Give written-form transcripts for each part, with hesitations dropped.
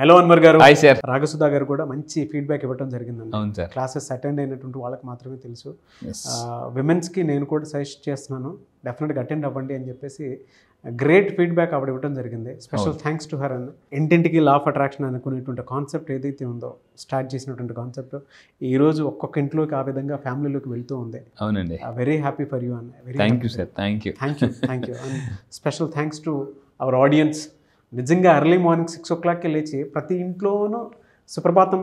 Hello Anwar గారు. Hi sir. రాఘసుధా గారు కూడా మంచి ఫీడ్బ్యాక్ ఇవ్వడం జరిగిందండి. అవును సార్. క్లాసెస్ అటెండ్ అయినటువంటి వాళ్ళకి మాత్రమే తెలుసు. విమెన్స్కి నేను కూడా సజెస్ట్ చేస్తున్నాను, డెఫినెట్గా అటెండ్ అవ్వండి అని చెప్పేసి గ్రేట్ ఫీడ్బ్యాక్ ఆవిడ ఇవ్వడం జరిగింది. స్పెషల్ థ్యాంక్స్ టు హర్ అన్న. ఇంటింటికి లా ఆఫ్ అట్రాక్షన్ అనుకునేటువంటి కాన్సెప్ట్ ఏదైతే ఉందో, స్టార్ట్ చేసినటువంటి కాన్సెప్ట్ ఈరోజు ఒక్కొక్క ఇంట్లోకి ఆ విధంగా ఫ్యామిలీలోకి వెళ్తూ ఉంది. అవునండి. వెరీ హ్యాపీ ఫర్ యూ అన్న. Thank you sir. Thank you. And special thanks to our audience. నిజంగా ఎర్లీ మార్నింగ్ 6 o'clockకి లేచి ప్రతి ఇంట్లోనూ సుప్రభాతం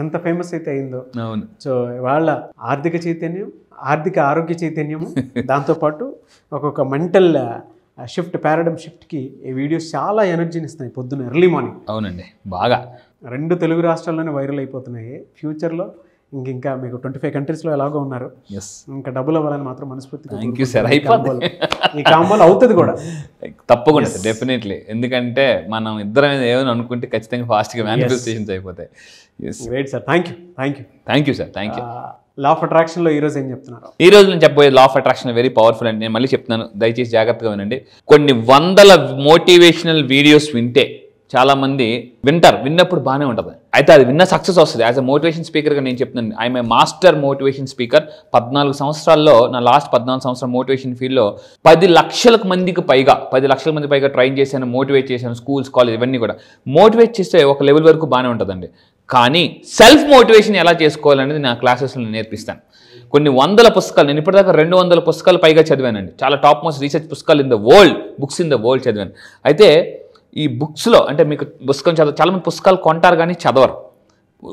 ఎంత ఫేమస్ అయితే అయిందో. అవును. సో వాళ్ళ ఆర్థిక చైతన్యం, ఆర్థిక ఆరోగ్య చైతన్యము, దాంతోపాటు ఒక్కొక్క మెంటల్ షిఫ్ట్, పారాడమ్ షిఫ్ట్కి ఈ వీడియోస్ చాలా ఎనర్జీని ఇస్తున్నాయి పొద్దున్న ఎర్లీ మార్నింగ్. అవునండి, బాగా 2 తెలుగు రాష్ట్రాల్లోనే వైరల్ అయిపోతున్నాయి. ఫ్యూచర్లో ఇంకా మీకు 25 కంట్రీస్లో ఎలాగో ఉన్నారు, ఇంకా డబ్బులు అవ్వాలని మాత్రం మనస్ఫూర్తిగా. Thank you sir. అయిపోతుంది, ఈ కాంబోలో అవుతుంది కూడా తప్పకుండా సార్, డెఫినెట్లీ. ఎందుకంటే మనం ఇద్దరం ఏమైనా అనుకుంటే ఖచ్చితంగా ఫాస్ట్గా మేనిఫెస్టేషన్స్ అయిపోతాయి. Great sir. Thank you sir. Thank you. Law of అట్రాక్షన్లో ఈరోజు ఏం చెప్తున్నారు? ఈ రోజు నేను చెప్పబోయే law of attraction very powerful అండి. నేను మళ్ళీ చెప్తున్నాను, దయచేసి జాగ్రత్తగా వినండి. కొన్ని వందల మోటివేషనల్ వీడియోస్ వింటే చాలామంది వింటారు, విన్నప్పుడు బాగానే ఉంటుంది, అయితే అది విన్న సక్సెస్ వస్తుంది. యాజ్ అ మోటివేషన్ స్పీకర్గా నేను చెప్తున్నాను, I'm a master motivation speaker. 14 సంవత్సరాల్లో, నా లాస్ట్ 14 సంవత్సరాల మోటివేషన్ ఫీల్డ్లో 10 లక్షల మందికి పైగా ట్రైన్ చేశాను, మోటివేట్ చేశాను. స్కూల్స్, కాలేజ్ ఇవన్నీ కూడా మోటివేట్ చేస్తే ఒక లెవెల్ వరకు బాగానే ఉంటుందండి. కానీ సెల్ఫ్ మోటివేషన్ ఎలా చేసుకోవాలనేది నా క్లాసెస్లో నేను నేర్పిస్తాను. కొన్ని వందల పుస్తకాలు, నేను ఇప్పటిదాకా 200 పుస్తకాలు పైగా చదివానండి. చాలా టాప్ మోస్ట్ రీసెర్చ్ పుస్తకాలు బుక్స్ ఇన్ ద వరల్డ్ చదివాను. అయితే ఈ బుక్స్లో అంటే మీకు పుస్తకం చాలామంది పుస్తకాలు కొంటారు కానీ చదవరు.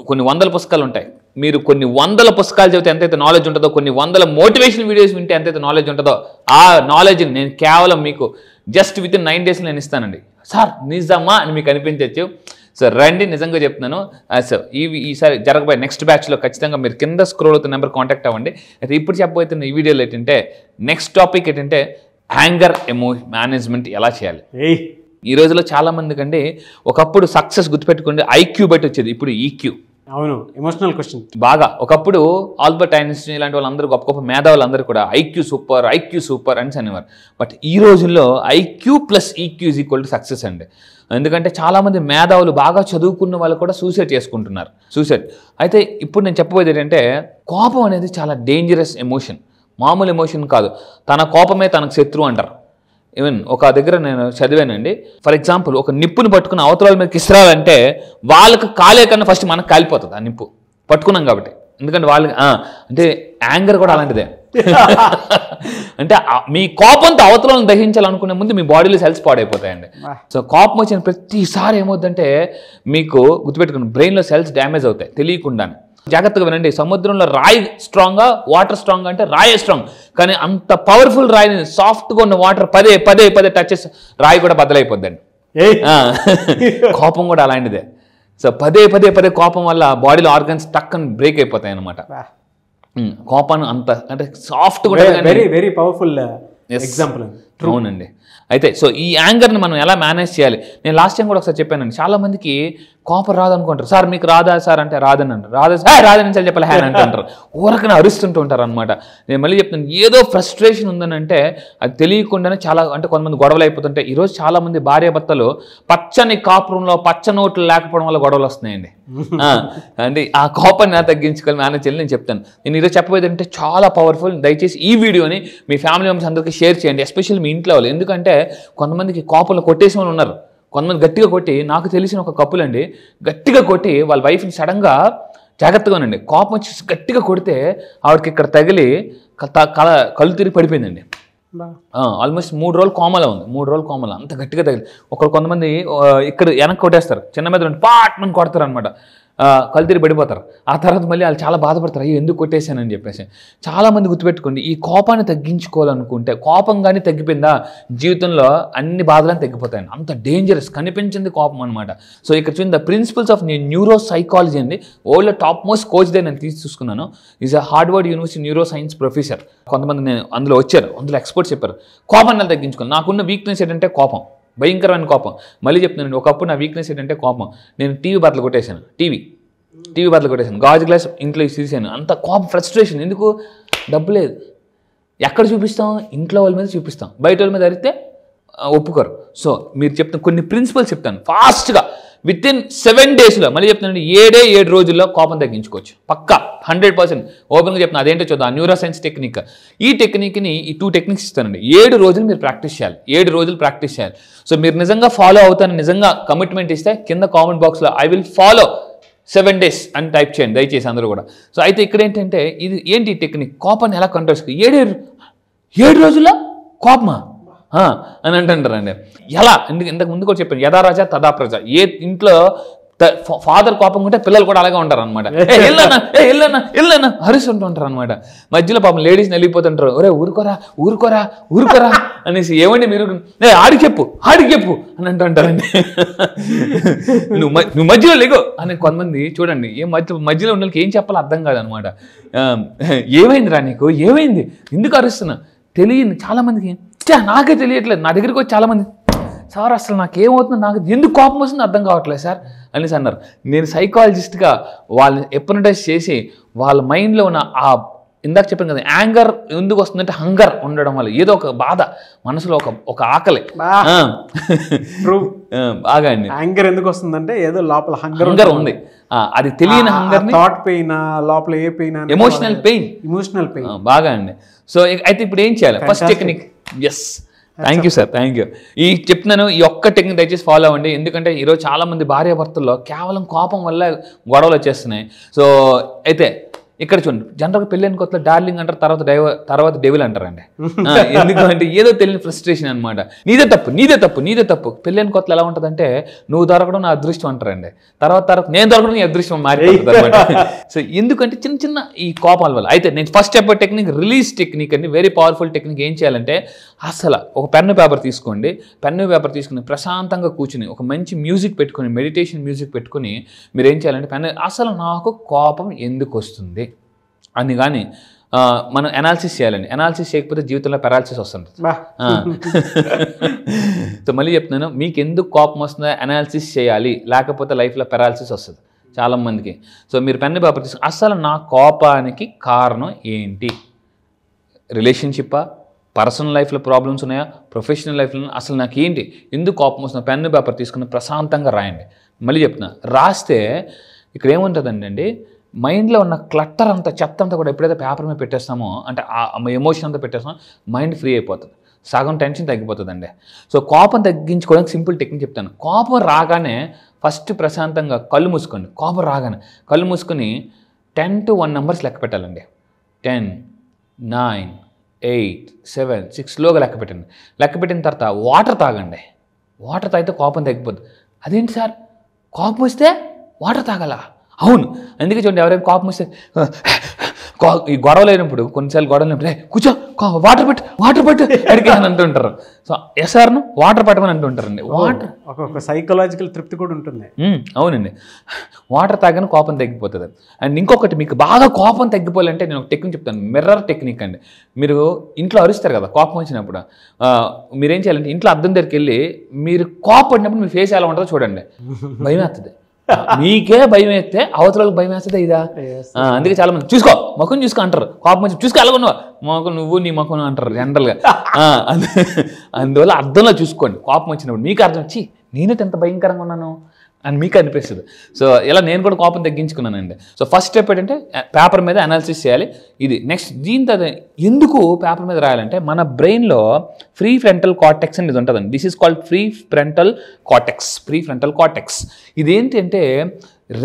కొన్ని వందల పుస్తకాలు ఉంటాయి. మీరు కొన్ని వందల పుస్తకాలు చదివితే ఎంతైతే నాలెడ్జ్ ఉంటుందో, కొన్ని వందల మోటివేషన్ వీడియోస్ వింటే ఎంతైతే నాలెడ్జ్ ఉంటుందో, ఆ నాలెడ్జ్ని నేను కేవలం మీకు జస్ట్ విత్ ఇన్ 9 days నేను ఇస్తానండి. సార్ నిజమా అని మీకు అనిపించవచ్చు. సార్ రండి, నిజంగా చెప్తున్నాను. సార్ ఈసారి జరగబోయే నెక్స్ట్ బ్యాచ్లో ఖచ్చితంగా మీరు కింద స్క్రోల్ అవుతున్న నెంబర్ కాంటాక్ట్ అవ్వండి. అయితే ఇప్పుడు చెప్పబోతున్న ఈ వీడియోలో ఏంటంటే, నెక్స్ట్ టాపిక్ ఏంటంటే యాంగర్ మేనేజ్మెంట్ ఎలా చేయాలి. ఈ రోజులో చాలా మందికి అండి, ఒకప్పుడు సక్సెస్ గుర్తుపెట్టుకోండి ఐక్యూ బట్టి వచ్చేది, ఇప్పుడు ఈక్యూ. అవును, ఎమోషనల్ క్వశ్చన్ బాగా. ఒకప్పుడు ఆల్బర్ట్ ఐన్స్టీన్ ఇలాంటి వాళ్ళందరూ గొప్ప మేధావులందరూ కూడా ఐక్యూ సూపర్ అని అనేవారు. బట్ ఈ రోజుల్లో IQ plus EQ is equal to success అండి. ఎందుకంటే చాలామంది మేధావులు, బాగా చదువుకున్న వాళ్ళు కూడా సూసైడ్ చేసుకుంటున్నారు. అయితే ఇప్పుడు నేను చెప్పబోయేది ఏంటంటే, కోపం అనేది చాలా డేంజరస్ ఎమోషన్, మామూలు ఎమోషన్ కాదు. తన కోపమే తనకు శత్రువు అంటారు. ఈవెన్ ఒక దగ్గర నేను చదివానండి, ఫర్ ఎగ్జాంపుల్ ఒక నిప్పుని పట్టుకుని అవతల మీద ఇస్రాలంటే వాళ్ళకి కాలే కన్నా ఫస్ట్ మనకు కాలిపోతుంది ఆ నిప్పు పట్టుకున్నాం కాబట్టి. ఎందుకంటే వాళ్ళకి అంటే యాంగర్ కూడా అలాంటిదే. అంటే మీ కోపంతో అవతలను దహించాలనుకునే ముందు మీ బాడీలో సెల్స్ పాడైపోతాయండి. సో కోపం వచ్చిన ప్రతిసారి ఏమవుతుందంటే, మీకు గుర్తుపెట్టుకుని బ్రెయిన్లో సెల్స్ డ్యామేజ్ అవుతాయి తెలియకుండానే. జాగ్రత్తగా వినండి, సముద్రంలో రాయి స్ట్రాంగ్గా, వాటర్ స్ట్రాంగ్ అంటే రాయే స్ట్రాంగ్, కానీ అంత పవర్ఫుల్ రాయిని సాఫ్ట్గా ఉన్న వాటర్ పదే టచ్ చేస్తే రాయి కూడా బద్దలైపోద్దండి. కోపం కూడా అలాంటిదే. సో పదే కోపం వల్ల బాడీలో ఆర్గన్స్ టక్కని బ్రేక్ అయిపోతాయి అన్నమాట. కోపాన్ని అంత అంటే సాఫ్ట్ కూడా, వెరీ పవర్ఫుల్ ఎగ్జాంపుల్. అవునండి. అయితే సో ఈ యాంగర్ని మనం ఎలా మేనేజ్ చేయాలి, నేను లాస్ట్ టైం కూడా ఒకసారి చెప్పానండి. చాలా మందికి కోపం రాదనుకుంటారు. సార్ మీకు రాదా సార్ అంటే రాదని అంటారు. రాదని సార్ చెప్పాలి హ్యాన్ అంటారు. ఊరకనే అరుస్తుంటూ ఉంటారు అనమాట. నేను మళ్ళీ చెప్తాను, ఏదో ఫ్రస్ట్రేషన్ ఉందని అంటే అది తెలియకుండానే చాలా, అంటే కొంతమంది గొడవలు అయిపోతుంటాయి. ఈరోజు చాలా మంది భార్యాభర్తలు పచ్చని కాపురంలో పచ్చ నోట్లు లేకపోవడం వల్ల గొడవలు వస్తున్నాయండి. అంటే ఆ కోపాన్ని ఎలా తగ్గించుకోవాలి, మేనేజ్ చేయాలి నేను చెప్తాను. నేను ఈరోజు చెప్పబోయేది అంటే చాలా పవర్ఫుల్. దయచేసి ఈ వీడియోని మీ ఫ్యామిలీ మెంబర్స్ అందరికీ షేర్ చేయండి, ఎస్పెషల్లీ మీ ఇంట్లో వాళ్ళు. ఎందుకంటే కొంతమందికి కోపంలో కొట్టేసి వాళ్ళు ఉన్నారు. కొంతమంది గట్టిగా కొట్టి, నాకు తెలిసిన ఒక కపుల్ అండి, గట్టిగా కొట్టి వాళ్ళ వైఫ్ని సడన్గా, జాగ్రత్తగా ఉండండి, కోపం వచ్చి గట్టిగా కొడితే ఆవిడకి ఇక్కడ తగిలి కళ్ళు తిరిగి పడిపోయిందండి. ఆల్మోస్ట్ 3 రోజులు కోమలో ఉంది. 3 రోజులు కోమలో అంత గట్టిగా తగిలి. కొంతమంది ఇక్కడ వెనక్కి కొట్టేస్తారు, చిన్న మీద పాట్ అని కొడతారు అనమాట, కళ్ళు తిరిగి పడిపోతారు. ఆ తర్వాత మళ్ళీ వాళ్ళు చాలా బాధపడతారు, అయ్యో ఎందుకు కొట్టేశానని చెప్పేసి. చాలామంది గుర్తుపెట్టుకోండి, ఈ కోపాన్ని తగ్గించుకోవాలనుకుంటే, కోపం కానీ తగ్గిపోయిందా జీవితంలో అన్ని బాధలను తగ్గిపోతాయండి. అంత డేంజరస్ కనిపించింది కోపం అనమాట. సో ఇక్కడ చూడండి, the principles of neuro psychology అండి. వరల్డ్లో టాప్ మోస్ట్ కోచ్ దే నేను చూసుకున్నాను. Is a Harvard university neuro science professor. కొంతమంది నేను అందులో వచ్చారు, అందులో ఎక్స్పర్ట్స్ చెప్పారు కోపాన్ని ఎలా తగ్గించుకోవాలి. నాకున్న వీక్నెస్ ఏంటంటే కోపం, భయంకరమైన కోపం. మళ్ళీ చెప్తున్నాను, ఒకప్పుడు నా వీక్నెస్ ఏంటంటే కోపం. నేను టీవీ బట్టలు కొట్టేశాను, టీవీ బట్టలు కొట్టేశాను, గాజు గ్లాస్ ఇంట్లో తీసాను. అంత కోపం, ఫ్రస్ట్రేషన్. ఎందుకు? డబ్బు లేదు. ఎక్కడ చూపిస్తాం? ఇంట్లో వాళ్ళ మీద చూపిస్తాం, బయట వాళ్ళ మీద అరిస్తే ఒప్పుకోరు. సో మీరు చెప్తాను, కొన్ని ప్రిన్సిపల్స్ చెప్తాను ఫాస్ట్గా. విత్ ఇన్ 7 daysలో మళ్ళీ చెప్తున్నాను 7 రోజుల్లో కోపం తగ్గించుకోవచ్చు పక్కా 100%. ఓపెన్గా చెప్తున్నా అదేంటో చూద్దాం. Neuro science technique. ఈ టెక్నిక్ని ఈ 2 టెక్నిక్స్ ఇస్తానండి. 7 రోజులు మీరు ప్రాక్టీస్ చేయాలి. 7 రోజులు ప్రాక్టీస్ చేయాలి. సో మీరు నిజంగా ఫాలో అవుతారని నిజంగా కమిట్మెంట్ ఇస్తే కింద కామెంట్ బాక్స్లో ఐ విల్ ఫాలో 7 days అని టైప్ చేయండి దయచేసి అందరూ కూడా. సో అయితే ఇక్కడ ఏంటంటే ఇది ఏంటి టెక్నిక్, కోపాన్ని ఎలా కంట్రోల్ చేసుకో 7 రోజుల్లో కోపమా అని అంటుంటారండి. ఎలా ఇంతకు ముందు కూడా చెప్పాను, యథా రాజా తదా ప్రజ. ఏ ఇంట్లో ఫాదర్ కోపం ఉంటే పిల్లలు కూడా అలాగే ఉంటారు అనమాట. ఎల్లన్నా హరిస్తుంటూ ఉంటారు అనమాట. మధ్యలో పాపం లేడీస్ని వెళ్ళిపోతుంటారు, ఒరే ఊరుకోరా ఊరుకోరా ఊరుకోరా అనేసి, ఏమండి మీరు ఆడికి చెప్పు అని అంటుంటారండి. నువ్వు మధ్యలో లేగో అని కొంతమంది చూడండి. మధ్యలో ఉన్న వాళ్ళకి ఏం చెప్పాలో అర్థం కాదనమాట. ఏమైందిరా నీకు, ఏమైంది, ఎందుకు అరుస్తున్నా తెలియదు చాలామందికి. నాకే తెలియట్లేదు, నా దగ్గరికి వచ్చి చాలామంది సార్ అసలు నాకేమవుతుందో, నాకు ఎందుకు కోపం వస్తుందో అర్థం కావట్లేదు సార్ అనేసి అన్నారు. నేను సైకాలజిస్ట్గా వాళ్ళని ఎప్నటైజ్ చేసి వాళ్ళ మైండ్లో ఉన్న ఆ ఇందాక చెప్పాను కదా యాంగర్ ఎందుకు వస్తుందంటే హంగర్ ఉండడం వల్ల, ఏదో ఒక బాధ మనసులో ఒక ఆకలి బాగా అండి. యాంగర్ ఎందుకు వస్తుందంటే ఏదో లోపల హంగర్ ఉంది, అది తెలియని హంగర్, థాట్ పెయిన్, లోపల ఏ పెయిన్, ఎమోషనల్ పెయిన్ బాగా అండి. సో అయితే ఇప్పుడు ఏం చేయాలి, first technique. Yes, thank you sir, thank you. చెప్తున్నాను ఈ ఒక్క టెక్నిక్ దయచేసి ఫాలో అవ్వండి. ఎందుకంటే ఈరోజు చాలామంది భార్యాభర్తల్లో కేవలం కోపం వల్ల గొడవలు వచ్చేస్తున్నాయి. సో అయితే ఇక్కడ చూడండి, జనరల్గా పెళ్ళైన కొత్తలో డార్లింగ్ అంటారు, తర్వాత డెవిల్ అంటారండి. ఎందుకంటే ఏదో తెలియని ఫ్రస్ట్రేషన్ అనమాట. నీదే తప్పు. పెళ్ళైన కొత్తలో ఎలా ఉంటుందంటే నువ్వు దొరకడం నా అదృష్టం అంటారండి. తర్వాత నేను దొరకడం నీ అదృష్టం మారిపోతుంది అనమాట. సో ఎందుకంటే చిన్న ఈ కోపాల వల్ల. అయితే నేను ఫస్ట్ చెప్పే టెక్నిక్ రిలీజ్ టెక్నిక్ అండి, వెరీ పవర్ఫుల్ టెక్నిక్. ఏం చేయాలంటే అసలు ఒక పెన్ను పేపర్ తీసుకుని ప్రశాంతంగా కూర్చుని ఒక మంచి మ్యూజిక్ పెట్టుకుని, మెడిటేషన్ మ్యూజిక్ పెట్టుకుని మీరు ఏం చేయాలంటే అసలు నాకు కోపం ఎందుకు వస్తుంది అని కానీ మనం అనాలిసిస్ చేయాలండి. అనాలిసిస్ చేయకపోతే జీవితంలో పెరాలసిస్ వస్తుంది. సో మళ్ళీ చెప్తున్నాను, మీకు ఎందుకు కోపం వస్తుందో అనాలిసిస్ చేయాలి, లేకపోతే లైఫ్లో పెరాలసిస్ వస్తుంది చాలామందికి. సో మీరు పెన్ను పేపర్ తీసుకుని అసలు నా కోపానికి కారణం ఏంటి, రిలేషన్షిప్పా, పర్సనల్ లైఫ్లో ప్రాబ్లమ్స్ ఉన్నాయా, ప్రొఫెషనల్ లైఫ్లో అసలు నాకు ఏంటి, ఎందుకు కోపం వస్తుందో పెన్ను పేపర్ తీసుకుని ప్రశాంతంగా రాయండి. మళ్ళీ చెప్తున్నా, రాస్తే ఇక్కడ ఏముంటుందండి, మైండ్లో ఉన్న క్లట్టర్ అంతా చెత్త అంతా కూడా ఎప్పుడైతే పేపర్ మీద పెట్టేస్తామో, అంటే ఆ ఎమోషన్ అంతా పెట్టేస్తామో మైండ్ ఫ్రీ అయిపోతుంది, సగం టెన్షన్ తగ్గిపోతుందండి. సో కోపం తగ్గించుకోవడానికి సింపుల్ టెక్నిక్ చెప్తాను. కోపం రాగానే ఫస్ట్ ప్రశాంతంగా కళ్ళు మూసుకోండి. కోపం రాగానే కళ్ళు మూసుకొని 10 to 1 numbers లెక్క పెట్టాలండి. 10, 9, 8, 7, 6 స్లోగా లెక్క పెట్టండి. లెక్క పెట్టిన తర్వాత వాటర్ తాగండి. వాటర్ తాగితే కోపం తగ్గిపోతుంది. అదేంటి సార్, కోపం వస్తే వాటర్ తాగాల? అవును, అందుకే చూడండి, ఎవరైనా కోపం వస్తే ఈ గొడవలు అయినప్పుడు, కొన్నిసార్లు గొడవలు అయినప్పుడు కూర్చో వాటర్ పట్టు అడిగి అని అంటుంటారు. సో ఎస్ఆర్ను వాటర్ పట్టమని అంటుంటారండి. వాటర్ ఒక సైకలాజికల్ తృప్తి కూడా ఉంటుంది. అవునండి, వాటర్ తాగానే కోపం తగ్గిపోతుంది. అండ్ ఇంకొకటి, మీకు బాగా కోపం తగ్గిపోవాలంటే నేను ఒక టెక్నిక్ చెప్తాను, మిర్రర్ టెక్నిక్ అండి. మీరు ఇంట్లో అరుస్తారు కదా కోపం వచ్చినప్పుడు, మీరేం చేయాలంటే ఇంట్లో అద్దం దగ్గరికి వెళ్ళి మీరు కోపడినప్పుడు మీ ఫేస్ ఎలా ఉంటుందో చూడండి, భయం వేస్తుంది. మీకే భయం వేస్తే అవతలకు భయం వేస్తుంది ఇదా. అందుకే చాలా మంది చూసుకో ముఖం చూసుకో అంటారు, కోపం వచ్చి చూసుకో అలాగున్నావా మొఖం, నువ్వు నీ ముఖం అంటారు జనరల్గా. అందువల్ల అర్థంలో చూసుకోండి, కోపం వచ్చినప్పుడు మీకు అర్థం వచ్చి నేనైతే ఎంత భయంకరంగా ఉన్నాను అని మీకు అనిపిస్తుంది. సో ఇలా నేను కూడా కోపం తగ్గించుకున్నానండి. సో ఫస్ట్ స్టెప్ ఏంటంటే పేపర్ మీద అనాలిసిస్ చేయాలి. ఇది నెక్స్ట్. దీంతో ఎందుకు పేపర్ మీద రాయాలంటే మన బ్రెయిన్లో ప్రీ ఫ్రంటల్ కార్టెక్స్ అనేది ఉంటుందండి. This is called pre frontal cortex. ఇదేంటి అంటే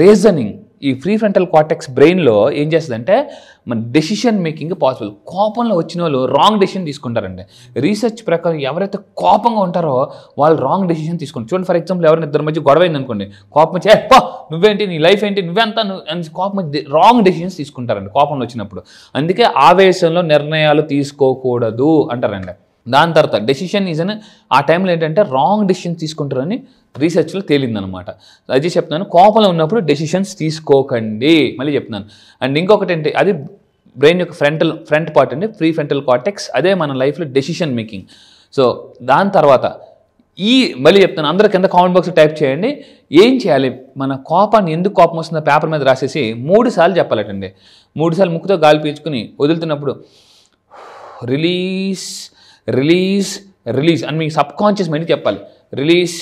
రీజనింగ్. ఈ ప్రీ ఫ్రంటల్ కార్టెక్స్ బ్రెయిన్లో ఏం చేస్తుందంటే మన డెసిషన్ మేకింగ్ పాసిబుల్. కోపంలో వచ్చిన వాళ్ళు రాంగ్ డెసిషన్ తీసుకుంటారండి. రీసెర్చ్ ప్రకారం ఎవరైతే కోపంగా ఉంటారో వాళ్ళు రాంగ్ డెసిషన్ తీసుకుంటారు. చూడండి, ఫర్ ఎగ్జాంపుల్ ఎవరైనా ఇద్దరి మధ్య గొడవ అయింది అనుకోండి, కోపం వచ్చి నువ్వేంటి, నీ లైఫ్ ఏంటి, నువ్వెంత కోపం రాంగ్ డెసిషన్స్ తీసుకుంటారండి కోపంలో వచ్చినప్పుడు. అందుకే ఆవేశంలో నిర్ణయాలు తీసుకోకూడదు అంటారండి. దాని తర్వాత డెసిషన్ ఈజ్ అని ఆ టైంలో ఏంటంటే రాంగ్ డెసిషన్స్ తీసుకుంటారని రీసెర్చ్లో తేలిందనమాట. అది చెప్తున్నాను, కోపంలో ఉన్నప్పుడు డెసిషన్స్ తీసుకోకండి. మళ్ళీ చెప్తున్నాను. అండ్ ఇంకొకటి ఏంటి, అది బ్రెయిన్ యొక్క ఫ్రంట్ పార్ట్ అండి, ప్రీ ఫ్రంటల్ కార్టెక్స్. అదే మన లైఫ్లో డెసిషన్ మేకింగ్. సో దాని తర్వాత మళ్ళీ చెప్తాను, అందరూ కింద కామెంట్ బాక్స్ టైప్ చేయండి. ఏం చేయాలి, మన కోపాన్ని ఎందుకు కోపం వస్తుందో పేపర్ మీద రాసేసి 3 సార్లు చెప్పాలటండి. 3 సార్లు ముక్కుతో గాలి పీల్చుకుని వదులుతున్నప్పుడు రిలీజ్ అని మీ సబ్ కాన్షియస్ మైండ్కి చెప్పాలి. Release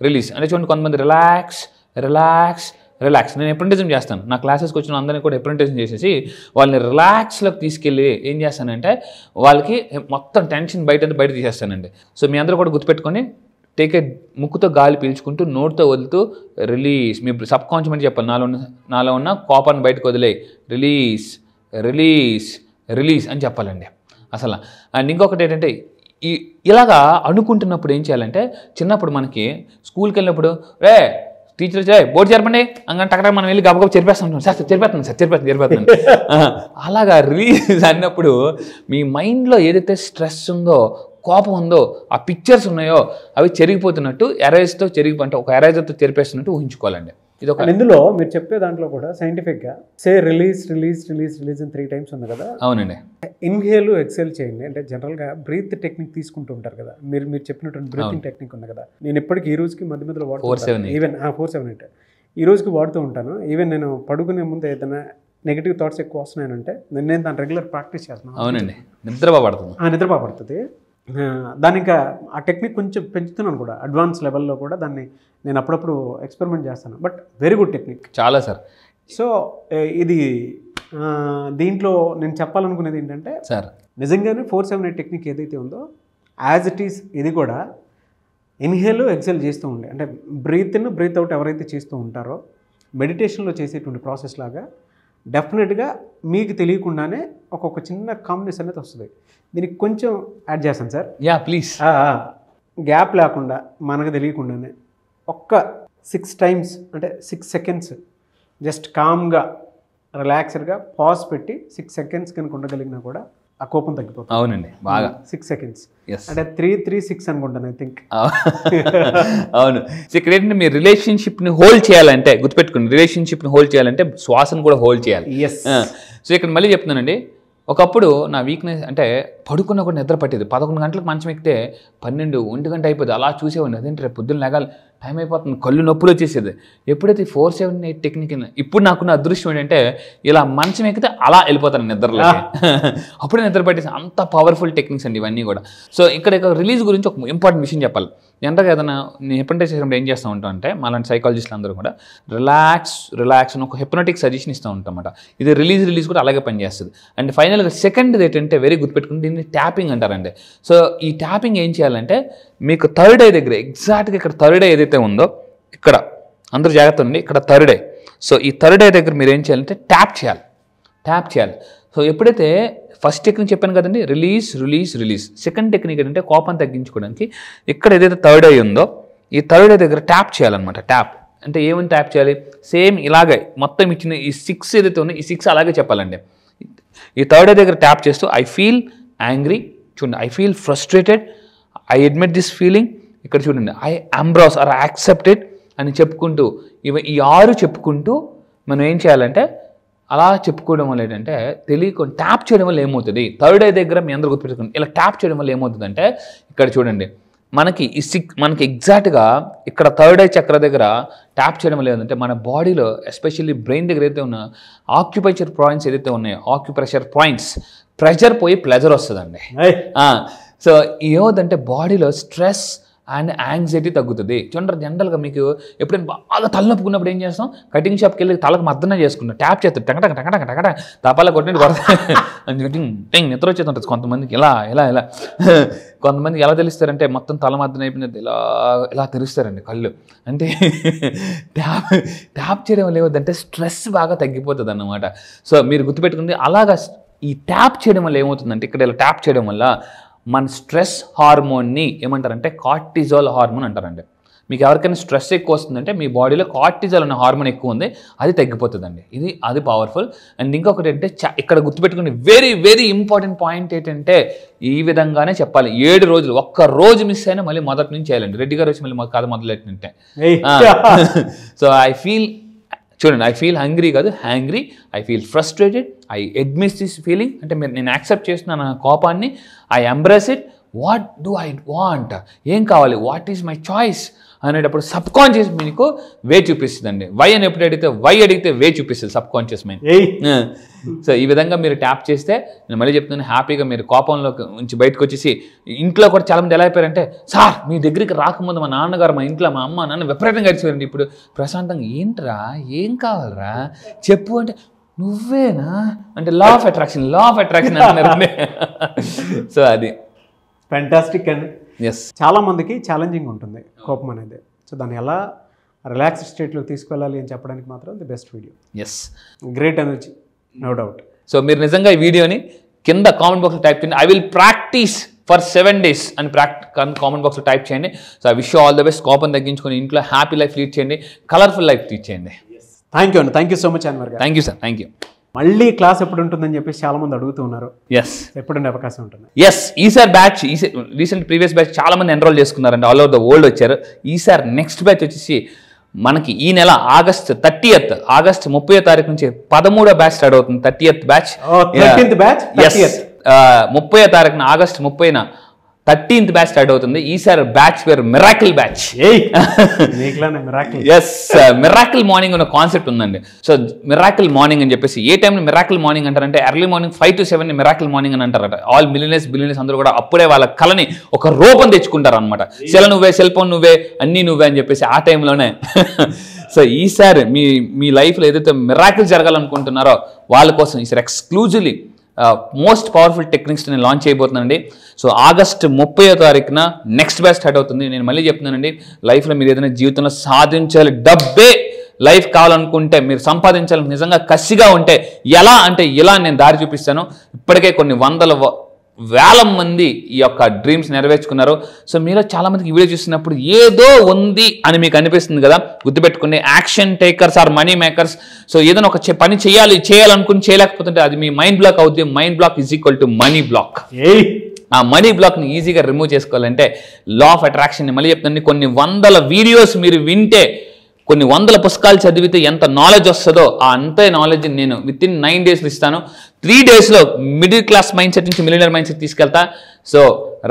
release. అంటే చూడండి కొంతమంది రిలాక్స్ రిలాక్స్ రిలాక్స్. నేను ఎప్రెంటిజం చేస్తాను. నా క్లాసెస్కి వచ్చిన అందరినీ కూడా ఎప్రెంటిజం చేసేసి వాళ్ళని రిలాక్స్లోకి తీసుకెళ్ళి ఏం చేస్తానంటే వాళ్ళకి మొత్తం టెన్షన్ బయట తీసేస్తానండి. సో మీ అందరూ కూడా గుర్తుపెట్టుకొని టేక్ ఏ ముక్కుతో గాలి పీల్చుకుంటూ నోటితో వదులుతూ రిలీజ్. మీ సబ్ కాన్షియస్ చెప్పాలి నాలో ఉన్న కోపాన్ని బయటకు వదిలే రిలీజ్ రిలీజ్ రిలీజ్ అని చెప్పాలండి అసలు. అండ్ ఇంకొకటి ఏంటంటే ఇలాగా అనుకుంటున్నప్పుడు ఏం చేయాలంటే చిన్నప్పుడు మనకి స్కూల్కి వెళ్ళినప్పుడు టీచర్ వచ్చి బోర్డు చేరపండి అంగంటే అక్కడ మనం వెళ్ళి గబగబ చెరిపేస్తాం. సార్ చెరిపేస్తాను. అలాగా రిలీజ్ అన్నప్పుడు మీ మైండ్లో ఏదైతే స్ట్రెస్ ఉందో కోపం ఉందో ఆ పిక్చర్స్ ఉన్నాయో అవి చెరిగిపోతున్నట్టు ఎరేజ్తో అంటే ఒక ఎరేజర్తో చెరిపేస్తున్నట్టు ఊహించుకోవాలండి. ఇది ఒక ఇందులో మీరు చెప్పే దాంట్లో కూడా సైంటిఫిక్గా సే రిలీజ్ రిలీజ్ రిలీజ్ రిలీజ్ అని 3 times ఉంది కదా. అవునండి. ఇన్హేల్ ఎక్సెల్ చేయండి. అంటే జనరల్గా బ్రీత్ టెక్నిక్ తీసుకుంటూ ఉంటారు కదా, మీరు చెప్పినటువంటి బ్రీతింగ్ టెక్నిక్ ఉంది కదా. నేను ఇప్పటికీ ఈ రోజుకి మధ్యలో వాడుతాను. ఈవెన్ 4-7-8 ఈ రోజుకి వాడుతూ ఉంటాను. ఈవెన్ నేను పడుకునే ముందు ఏదైనా నెగిటివ్ థాట్స్ ఎక్కువ వస్తున్నాయంటే నేను దాన్ని రెగ్యులర్ ప్రాక్టీస్ చేస్తున్నాను. అవునండి. నిద్ర పడుతుంది. దాని ఇంకా ఆ టెక్నిక్ కొంచెం పెంచుతున్నాను కూడా, అడ్వాన్స్ లెవెల్లో కూడా దాన్ని నేను అప్పుడప్పుడు ఎక్స్పెరిమెంట్ చేస్తాను. బట్ వెరీ గుడ్ టెక్నిక్ చాలా సార్. సో ఇది దీంట్లో నేను చెప్పాలనుకునేది ఏంటంటే సార్ నిజంగానే 4-7-8 టెక్నిక్ ఏదైతే ఉందో యాజ్ ఇట్ ఈస్ ఇది కూడా ఇన్హేల్ ఎక్సెల్ చేస్తూ ఉండే, అంటే బ్రీత్ ఇన్ బ్రీత్ అవుట్ ఎవరైతే చేస్తూ ఉంటారో మెడిటేషన్లో చేసేటువంటి ప్రాసెస్ లాగా డెఫినెట్గా మీకు తెలియకుండానే ఒక్కొక్క చిన్న కాంబినేషన్ అనేది వస్తుంది. దీనికి కొంచెం యాడ్ చేస్తాను సార్. ప్లీజ్. గ్యాప్ లేకుండా మనకు తెలియకుండానే ఒక్క 6 times అంటే 6 seconds జస్ట్ కామ్గా రిలాక్స్డ్గా పాజ్ పెట్టి 6 seconds కనుక ఉండగలిగినా కూడా ఆ కోపం తగ్గిపోతుంది. అవునండి. బాగా 6 seconds అంటే 3-3-6 అనుకుంటాను ఐ థింక్. అవును. సో ఇక్కడ ఏంటంటే మీరు రిలేషన్షిప్ని హోల్డ్ చేయాలంటే గుర్తుపెట్టుకోండి, రిలేషన్షిప్ని హోల్డ్ చేయాలంటే శ్వాసను కూడా హోల్డ్ చేయాలి. సో ఇక్కడ మళ్ళీ చెప్తున్నానండి, ఒకప్పుడు నా వీక్నెస్ అంటే పడుకున్న కూడా నిద్ర పట్టేది. 11 గంటలకు మంచం ఎక్కితే 12-1 గంట అయిపోతుంది. అలా చూసేవాడిని. అదేంటి రేపు పొద్దున్న లేగాలి, టైం అయిపోతుంది, కళ్ళు నొప్పులు వచ్చేసేది. ఎప్పుడైతే 4-7-8 టెక్నిక్ ఇప్పుడు నాకున్న అదృష్టం ఏంటంటే ఇలా మంచం ఎక్కితే అలా వెళ్ళిపోతాను నిద్రలోకి. అప్పుడే నిద్ర పట్టేసి అంత పవర్ఫుల్ టెక్నిక్స్ అండి ఇవన్నీ కూడా. సో ఇక్కడ రిలీజ్ గురించి ఒక ఇంపార్టెంట్ విషయం చెప్పాలి. జనరల్గా ఏదైనా నేను హిప్నటైజ్ చేసినప్పుడు ఏం చేస్తూ ఉంటాం అంటే మాలాంటి సైకాలజిస్టులు అందరూ కూడా రిలాక్స్ అని ఒక హిప్నటిక్ సజెషన్ ఇస్తూ ఉంటాం అన్నమాట. ఇది రిలీజ్ కూడా అలాగే పనిచేస్తుంది. అండ్ ఫైనల్గా సెకండ్ ఏంటంటే వెరీ గుర్తుపెట్టుకుని దీన్ని ట్యాపింగ్ అంటారండి. సో ఈ ట్యాపింగ్ ఏం చేయాలంటే మీకు థర్డ్ ఐ దగ్గర ఎగ్జాక్ట్గా ఇక్కడ థర్డ్ ఐ ఏదైతే ఉందో ఇక్కడ అందరూ జాగ్రత్త ఉంది, ఇక్కడ థర్డ్ ఐ. సో ఈ థర్డ్ ఐ దగ్గర మీరు ఏం చేయాలంటే ట్యాప్ చేయాలి. సో ఎప్పుడైతే ఫస్ట్ టెక్నిక్ చెప్పాను కదండి, రిలీజ్. సెకండ్ టెక్నిక్ ఏంటంటే కోపం తగ్గించుకోవడానికి ఇక్కడ ఏదైతే థర్డ్ ఐ ఉందో ఈ థర్డ్ ఐ దగ్గర ట్యాప్ చేయాలన్నమాట. ట్యాప్ అంటే ఏమని ట్యాప్ చేయాలి, సేమ్ ఇలాగే మొత్తం ఇచ్చిన ఈ 6 ఏదైతే ఉందో ఈ 6 అలాగే చెప్పాలండి. ఈ థర్డ్ ఐ దగ్గర ట్యాప్ చేస్తూ ఐ ఫీల్ యాంగ్రీ, చూడండి, I feel frustrated, I admit this feeling, ఇక్కడ చూడండి ఐ ఎంబ్రాస్ ఆర్ యాక్సెప్టెడ్ అని చెప్పుకుంటూ ఈ 6 చెప్పుకుంటూ మనం ఏం చేయాలంటే అలా చెప్పుకోవడం వల్ల ఏంటంటే తెలియకుండా ట్యాప్ చేయడం వల్ల ఏమవుతుంది, థర్డ్ ఐ దగ్గర మీ అందరూ గుర్తుపెట్టుకోండి, ఇలా ట్యాప్ చేయడం వల్ల ఏమవుతుందంటే ఇక్కడ చూడండి మనకి మనకి ఎగ్జాక్ట్గా ఇక్కడ థర్డ్ ఐ చక్ర దగ్గర ట్యాప్ చేయడం వల్ల ఏంటంటే మన బాడీలో ఎస్పెషల్లీ బ్రెయిన్ దగ్గర ఏదైతే ఉన్న ఆక్యుపైచర్ పాయింట్స్ ఏదైతే ఉన్నాయో ఆక్యుప్రెషర్ పాయింట్స్ ప్రెషర్ పోయి ప్లెజర్ వస్తుందండి. సో ఏమవుతుందంటే బాడీలో స్ట్రెస్ అండ్ యాంగ్జైటీ తగ్గుతుంది. చూడండి జనరల్గా మీకు ఎప్పుడైనా బాగా తలనొప్పుకున్నప్పుడు ఏం చేస్తాం, కటింగ్ షాప్కి వెళ్ళి తలకు మద్దన చేసుకుంటాం, ట్యాప్ చేస్తాం, టకటక తపాలా కొట్టినట్టు కొడతాం, నిద్ర వచ్చేస్తుంటుంది కొంతమందికి. ఇలా కొంతమందికి ఎలా తెలుస్తారంటే మొత్తం తల మద్దన అయిపోయినది ఇలా తెరుస్తారండి కళ్ళు. అంటే ట్యాప్ చేయడం వల్ల ఏమవుతుందంటే స్ట్రెస్ బాగా తగ్గిపోతుంది అన్నమాట. సో మీరు గుర్తుపెట్టుకుంది అలాగా ఈ ట్యాప్ చేయడం వల్ల ఏమవుతుందంటే ఇక్కడ ఇలా ట్యాప్ చేయడం వల్ల మన స్ట్రెస్ హార్మోన్ని ఏమంటారంటే కార్టిజాల్ హార్మోన్ అంటారండి. మీకు ఎవరికైనా స్ట్రెస్ ఎక్కువ వస్తుందంటే మీ బాడీలో కార్టిజాల్ అనే హార్మోన్ ఎక్కువ ఉంది, అది తగ్గిపోతుందండి. అది పవర్ఫుల్. అండ్ ఇంకొకటి అంటే ఇక్కడ గుర్తుపెట్టుకుని వెరీ ఇంపార్టెంట్ పాయింట్ ఏంటంటే ఈ విధంగానే చెప్పాలి. 7 రోజులు, ఒక్క రోజు మిస్ అయినా మళ్ళీ మొదటి నుంచి చేయాలండి. రెడ్డి గారు వచ్చి మళ్ళీ కథ మొదలెట్టినట్టే. సో చూడండి ఐ ఫీల్ హంగ్రీ కాదు, hangry, I feel frustrated, I admit this feeling అంటే నేను యాక్సెప్ట్ చేస్తున్నాను నా కోపాన్ని, I embrace it, what do I want, ఏం కావాలి, వాట్ ఈజ్ మై చాయిస్ అనేటప్పుడు సబ్ కాన్షియస్ మీకు వే చూపిస్తుందండి. వై అని ఎప్పుడు అడిగితే వై అడిగితే వే చూపిస్తుంది సబ్ కాన్షియస్ మైండ్. సో ఈ విధంగా మీరు ట్యాప్ చేస్తే, నేను మళ్ళీ చెప్తున్నాను, హ్యాపీగా మీరు కోపంలో నుంచి బయటకు వచ్చేసి, ఇంట్లో కూడా చాలామంది ఎలా అయిపోయారంటే, సార్ మీ దగ్గరికి రాకముందు మా నాన్నగారు, మా ఇంట్లో మా అమ్మ నాన్న విపరీతంగా గడిచిపోయారండి, ఇప్పుడు ప్రశాంతంగా ఏంట్రా ఏం కావాలరా చెప్పు అంటే, నువ్వేనా అంటే లా ఆఫ్ అట్రాక్షన్ అంటున్నారండి. సో అది ఫ్యాంటాస్టిక్ అండి. ఎస్, చాలా మందికి ఛాలెంజింగ్ ఉంటుంది కోపం అనేది. సో దాన్ని ఎలా రిలాక్స్డ్ స్టేట్లో తీసుకెళ్ళాలి అని చెప్పడానికి మాత్రం the best video. Yes, great energy, no doubt. So మీరు నిజంగా ఈ వీడియోని కింద కామెంట్ బాక్స్లో టైప్ చేయండి, I will practice for 7 days అని కామెంట్ బాక్స్లో టైప్ చేయండి. So I wish you all the best. కోపం తగ్గించుకొని ఇంట్లో హ్యాపీ లైఫ్ లీడ్ చేయండి, కలర్ఫుల్ లైఫ్ లీడ్ చేయండి. థ్యాంక్ యూ అండి, thank you so much Anwar garu. Thank you sir, thank you. మళ్ళీ క్లాస్ ఎప్పుడు ఉంటుందని చెప్పేసి చాలా మంది అడుగుతూ ఉన్నారు. ఎస్, ఎప్పుడుండే అవకాశం ఉంటుంది? ఎస్, ఈసారి బ్యాచ్ రీసెంట్ ప్రీవియస్ బ్యాచ్ చాలా మంది ఎన్రోల్ చేసుకున్నారండి, ఆల్ ఓవర్ ద వరల్డ్ వచ్చారు. ఈసారి నెక్స్ట్ బ్యాచ్ వచ్చేసి మనకి ఈ నెల ఆగస్ట్ 30వ తారీఖు నుంచి 13వ బ్యాచ్ స్టార్ట్ అవుతుంది. 30th బ్యాచ్, 13th బ్యాచ్, 30వ తారీఖున ఆగస్ట్ 30న 13th బ్యాచ్ స్టార్ట్ అవుతుంది. ఈసారి బ్యాచ్ పేరు miracle batch. Yes, miracle morning అనే కాన్సెప్ట్ ఉందండి. సో మిరాకిల్ మార్నింగ్ అని చెప్పేసి, ఏ టైంలో మిరాకిల్ మార్నింగ్ అంటారంటే early morning 5 to 7 miracle morning అని అంటారట. ఆల్ బిలియనర్స్ అందరూ కూడా అప్పుడే వాళ్ళ కళని ఒక రూపం తెచ్చుకుంటారు అనమాట. నువ్వే, సెల్ ఫోన్ నువ్వే, అన్నీ నువ్వే అని చెప్పేసి ఆ టైంలోనే. సో ఈసారి మీ లైఫ్లో ఏదైతే మిరాకిల్ జరగాలనుకుంటున్నారో వాళ్ళ కోసం ఈసారి ఎక్స్క్లూజివ్లీ మోస్ట్ పవర్ఫుల్ టెక్నిక్స్ నేను లాంచ్ చేయబోతున్నానండి. సో ఆగస్ట్ 30వ తారీఖున నెక్స్ట్ బ్యాచ్ స్టార్ట్ అవుతుంది. నేను మళ్ళీ చెప్తున్నానండి, లైఫ్లో మీరు ఏదైనా జీవితంలో సాధించాలి, డబ్బే లైఫ్ కావాలనుకుంటే, మీరు సంపాదించాలి నిజంగా కసిగా ఉంటే ఎలా అంటే ఇలా నేను దారి చూపిస్తాను. ఇప్పటికే కొన్ని వేల మంది ఈ యొక్క డ్రీమ్స్ నెరవేర్చుకున్నారు. సో మీలో చాలా మందికి ఈ వీడియో చూసినప్పుడు ఏదో ఉంది అని మీకు అనిపిస్తుంది కదా, గుర్తుపెట్టుకోండి, action takers are money makers. So ఏదైనా ఒక పని చేయాలనుకుని చేయలేకపోతుంటే అది మీ మైండ్ బ్లాక్ అవుతుంది. Mind block is equal to money block. ఆ మనీ బ్లాక్ని ఈజీగా రిమూవ్ చేసుకోవాలంటే లా ఆఫ్ అట్రాక్షన్ మళ్ళీ చెప్తాను, కొన్ని 100 వీడియోస్ మీరు వింటే, కొన్ని 100 పుస్తకాలు చదివితే ఎంత నాలెడ్జ్ వస్తుందో అంతే నాలెడ్జ్ నేను విత్ ఇన్ 9 days ఇస్తాను. 3 daysలో మిడిల్ క్లాస్ మైండ్ సెట్ నుంచి మిలియనర్ మైండ్ సెట్ తీసుకెళ్తా. సో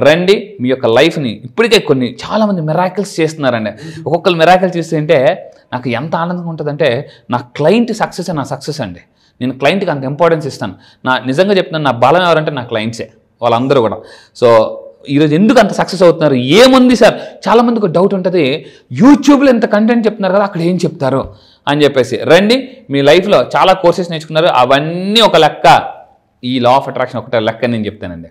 రండి, మీ యొక్క లైఫ్ని ఇప్పటికే చాలామంది మిరాకిల్స్ చేస్తున్నారండి. ఒక్కొక్కరు మిరాకిల్ చేస్తుంటే నాకు ఎంత ఆనందంగా ఉంటుందంటే, నా క్లయింట్ సక్సెస్ నా సక్సెస్ అండి. నేను క్లయింట్కి అంత ఇంపార్టెన్స్ ఇస్తాను. నిజంగా చెప్తున్నాను, నా బలం ఎవరంటే నా క్లయింట్సే, వాళ్ళందరూ కూడా. సో ఈరోజు ఎందుకు అంత సక్సెస్ అవుతున్నారు, ఏముంది సార్, చాలా మందికి డౌట్ ఉంటుంది, యూట్యూబ్లో ఎంత కంటెంట్ చెప్తున్నారు కదా అక్కడ ఏం చెప్తారు అని చెప్పేసి. రండి, మీ లైఫ్లో చాలా కోర్సెస్ నేర్చుకున్నారు, అవన్నీ ఒక లెక్క, ఈ లా ఆఫ్ అట్రాక్షన్ ఒకటే లెక్క నేను చెప్తానండి.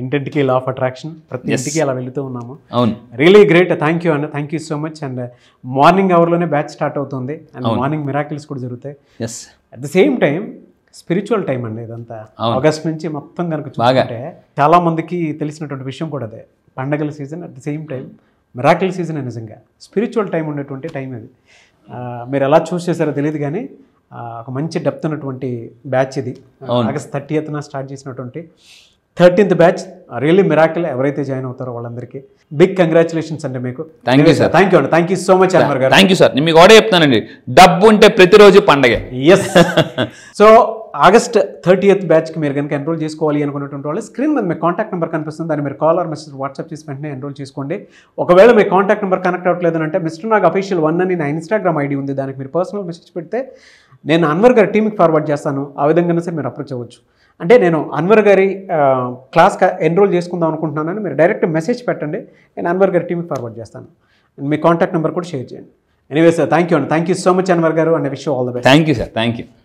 ఇంటింటికి లా ఆఫ్ అట్రాక్షన్, ప్రతి ఇంటికి అలా వెళుతూ ఉన్నాము. అవును, రియలీ గ్రేట్. థ్యాంక్ యూ అండి, thank you so much. And morning అవర్లోనే బ్యాచ్ స్టార్ట్ అవుతుంది, అండ్ మార్నింగ్ మిరాకిల్స్ కూడా జరుగుతాయి. Yes, at the same time spiritual time అండి ఇదంతా. ఆగస్ట్ నుంచి మొత్తం కనుక చూసుకుంటే చాలా మందికి తెలిసినటువంటి విషయం కూడా అదే, పండగల season at the same time miracle season. నిజంగా స్పిరిచువల్ టైం ఉండేటువంటి టైం అది. మీరు ఎలా చూస్ చేశారో తెలియదు కానీ ఒక మంచి డెప్త్ ఉన్నటువంటి బ్యాచ్ ఇది. ఆగస్ట్ 30th స్టార్ట్ చేసినటువంటి 13th బ్యాచ్ రియల్లీ మిరాకిల్. ఎవరైతే జాయిన్ అవుతారో వాళ్ళందరికీ బిగ్ కంగ్రాచులేషన్స్ అండి మీకు. Thank you sir. Thank you అండి, thank you so much Anwar garu. Thank you sir. నేను మీకు కూడా చెప్తానండి, డబ్బు ఉంటే ప్రతిరోజు పండగే. ఎస్. సో ఆగస్ట్ 30th బ్యాచ్కి మీరు కనుక ఎన్రోల్ చేసుకోవాలి అనుకున్నటువంటి వాళ్ళు స్క్రీన్ మీద మీ కాంటాక్ట్ నెంబర్ కనిపిస్తుంది, దాన్ని మీరు కాల్ ఆర్ మెసేజ్ వాట్సాప్ చేసి వెంటనే ఎన్రోల్ చేసుకోండి. ఒకవేళ మీ కాంటాక్ట్ నెంబర్ కనెక్ట్ అవ్వట్లేదు అంటే మిస్టర్ నాగ్ అఫీషియల్ 1 అని నా ఇన్స్టాగ్రామ్ ఐడి ఉంది, దానికి మీరు పర్సనల్ మెసేజ్ పెడితే నేను అన్వర్ గారి టీమ్కి ఫార్వర్డ్ చేస్తాను. ఆ విధంగా సరే మీరు అప్రోచ్ అవ్వచ్చు. అంటే నేను అన్వర్ గారి క్లాస్ ఎన్రోల్ చేసుకుందాం అనుకుంటున్నానని మీరు డైరెక్ట్ మెసేజ్ పెట్టండి, నేను అన్వర్ గారి టీమ్కి ఫార్వర్డ్ చేస్తాను. మీ కాంటాక్ట్ నెంబర్ కూడా షేర్ చేయండి. ఎనీవే సార్, థ్యాంక్ యూ అండి, thank you so much Anwar garu, and wish you all the best. Thank you sir, thank you.